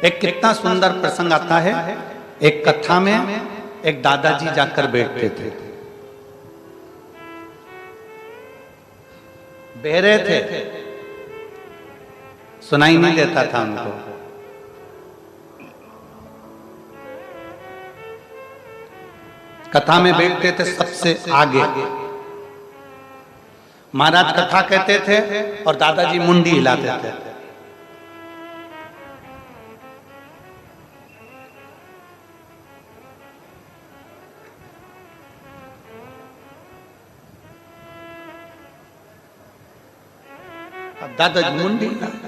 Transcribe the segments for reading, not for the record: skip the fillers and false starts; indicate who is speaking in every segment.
Speaker 1: एक कितना सुंदर प्रसंग आता है। एक कथा में एक दादाजी जाकर बैठते थे, बहरे थे, सुनाई नहीं देता था उनको। कथा में बैठते थे सबसे आगे। महाराज कथा कहते थे और दादाजी मुंडी हिलाते थे। अब दादाजी मुंडी हिलाते।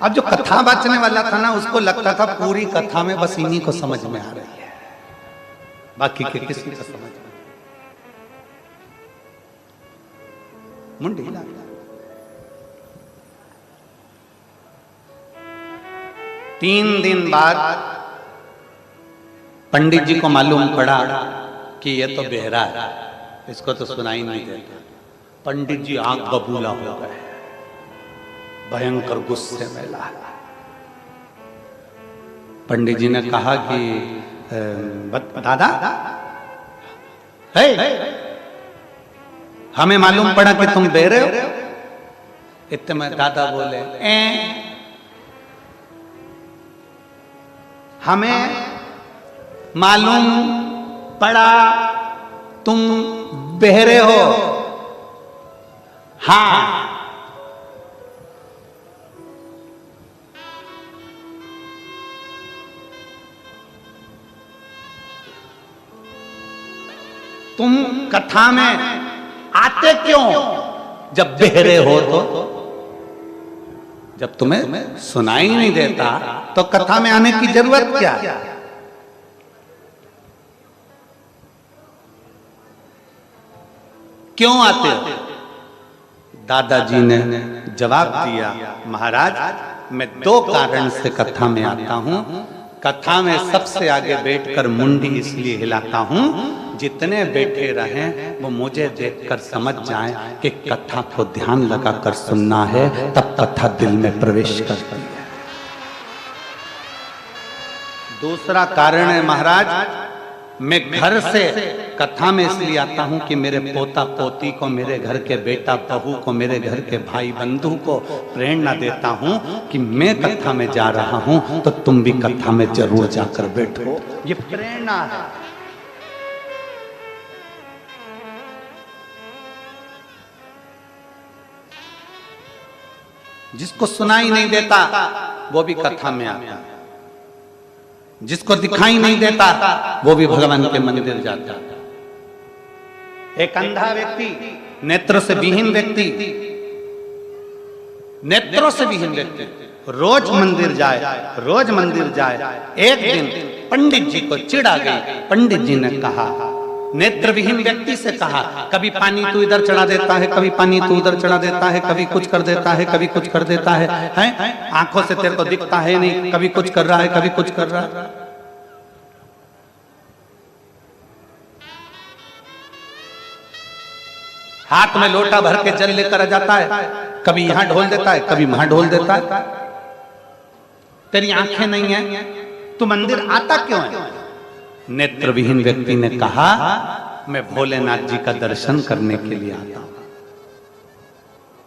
Speaker 1: अब जो कथा बचने वाला था ना, उसको लगता था पूरी कथा में बस इन्हीं को समझ में आ रही है, बाकी के किसी को समझ में। मुंडी हिला। तीन दिन बाद पंडित जी को मालूम पड़ा कि ये तो बहरा है, इसको तो सुनाई नहीं देता। पंडित जी आंख बबूला हो गए, भयंकर गुस्से में ला। पंडित जी ने कहा कि दादा है, हमें मालूम पड़ा कि तुम बहरे हो। इतने में दादा बोले, हमें मालूम पड़ा तुम बहरे हो। हाँ, तुम कथा में आते क्यों जब बहरे हो? तो जब तुम्हें सुनाई नहीं देता तो कथा में आने की जरूरत क्या? क्यों आते हो? दादाजी ने जवाब दिया, महाराज मैं दो कारण से कथा में आता हूं। कथा में सबसे आगे बैठकर मुंडी इसलिए हिलाता हूं, जितने बैठे रहें वो मुझे देखकर समझ जाएं कि कथा को ध्यान लगाकर सुनना है, तब कथा दिल में प्रवेश करती है। दूसरा कारण है महाराज, मैं घर से कथा में इसलिए आता हूं कि मेरे पोता पोती को, मेरे घर के बेटा बहू को, मेरे घर के भाई बंधु को प्रेरणा देता हूं कि मैं कथा में जा रहा हूं तो तुम भी कथा में जरूर जाकर बैठो। ये प्रेरणा है। जिसको सुनाई नहीं देता वो भी कथा में आता है, जिसको दिखाई नहीं देता वो भी भगवान के मंदिर जाता है। एक अंधा व्यक्ति, नेत्र से विहीन व्यक्ति, नेत्रों से विहीन व्यक्ति रोज मंदिर जाए, रोज मंदिर जाए। एक दिन पंडित जी को चिढ़ आ गई। पंडित जी ने कहा, नेत्र विहीन व्यक्ति से कहा, कभी पानी तू इधर चढ़ा देता है, कभी पानी तू उधर चढ़ा देता है, कभी कुछ कर देता है, कभी कुछ कर देता है, हैं? आंखों से तेरे को दिखता है नहीं, कभी कुछ कर रहा है, कभी कुछ कर रहा है। हाथ में लोटा भर के जल लेकर आ जाता है, कभी यहां ढोल देता है, कभी वहां ढोल देता है। तेरी आंखें नहीं है, तू मंदिर आता क्यों है? नेत्र विहीन व्यक्ति ने कहा, मैं भोलेनाथ जी का दर्शन करने के लिए आता हूं।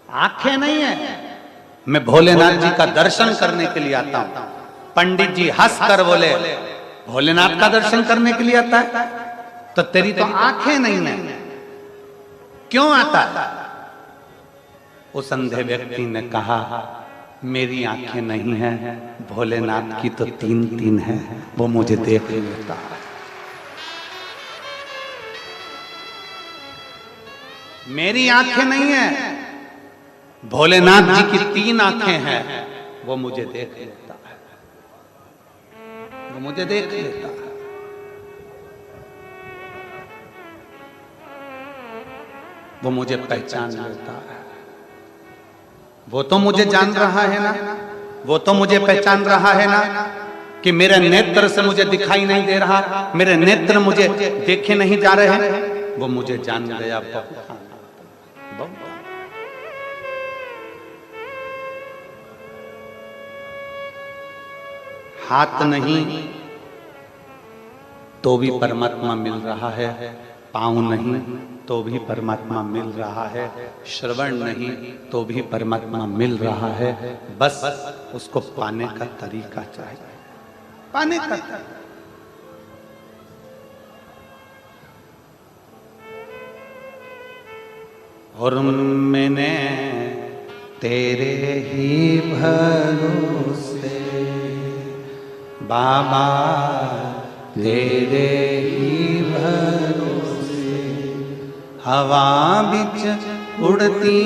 Speaker 1: आंखें नहीं है, मैं भोलेनाथ जी का दर्शन करने के लिए आता हूं। पंडित जी हंस कर बोले, भोलेनाथ का दर्शन करने के लिए आता है तो तेरी तो आंखें नहीं है, क्यों आता है? उस अंधे व्यक्ति ने कहा, मेरी आंखें नहीं है, भोलेनाथ की तो तीन तीन है, वो मुझे देख लेता है। मेरी आंखें नहीं है, भोलेनाथ जी की तीन आंखें हैं, वो मुझे देख लेता है, वो मुझे देख लेता है। वो मुझे पहचान लेता है। वो तो मुझे जान रहा है ना, वो तो मुझे पहचान रहा है ना कि मेरे नेत्र से मुझे दिखाई नहीं दे रहा, मेरे नेत्र मुझे देखे नहीं जा रहे हैं। वो मुझे जान गया। हाथ नहीं तो भी परमात्मा मिल रहा है, पाँव नहीं तो भी परमात्मा मिल रहा है, श्रवण नहीं तो भी परमात्मा मिल रहा है। बस उसको पाने का तरीका चाहिए, पाने का तरीका। और मैंने तेरे ही भरोसे बाबा, तेरे ही भरोसे हवा बिच उड़ती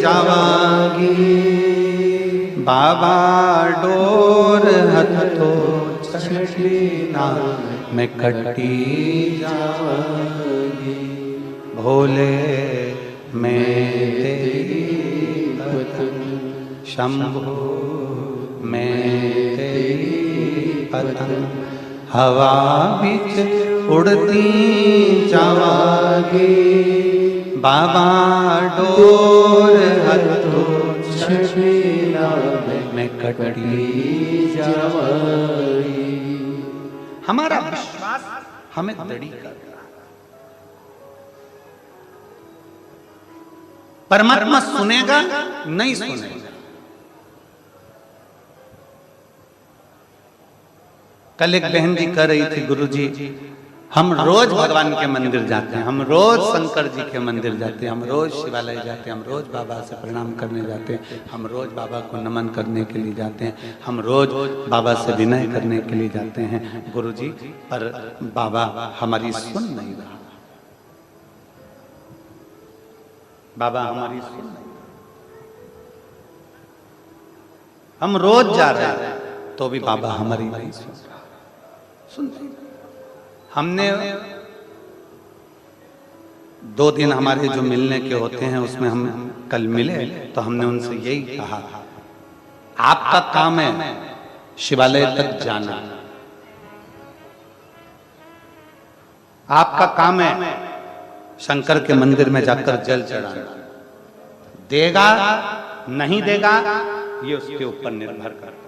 Speaker 1: जावागी बाबा, डोर हथो छड़ी ना मैं कटी जावागी। भोले मैं तेरी पतंग, शंभो मैं तेरी पतंग, हवा बिच उड़ती जावागी बाबा, डोर हथो छड़ीना मैं कटी जावागी। हमारा विश्वास हमें दृढ़ कर रहा है। परमात्मा सुनेगा नहीं सुनेगा। कल एक बहन जी कह रही थी, गुरुजी हम रोज भगवान के मंदिर जाते हैं, हम रोज शंकर जी के मंदिर जाते हैं, हम रोज शिवालय जाते हैं, हम रोज बाबा से प्रणाम करने जाते हैं, हम रोज बाबा को नमन करने के लिए जाते हैं, हम रोज बाबा से विनय करने के लिए जाते हैं गुरुजी, पर बाबा हमारी सुन नहीं रहा, बाबा हमारी सुन नहीं। हम रोज जा रहे हैं तो भी बाबा हमारी नहीं सुन नहीं। हमने 2 दिन हमारे जो मिलने के होते हैं उसमें हम कल मिले तो हमने उनसे यही कहा, आपका काम है शिवालय तक जाना, आपका काम है शंकर के मंदिर में जाकर जल चढ़ाना। देगा नहीं देगा ये उसके ऊपर निर्भर करता है।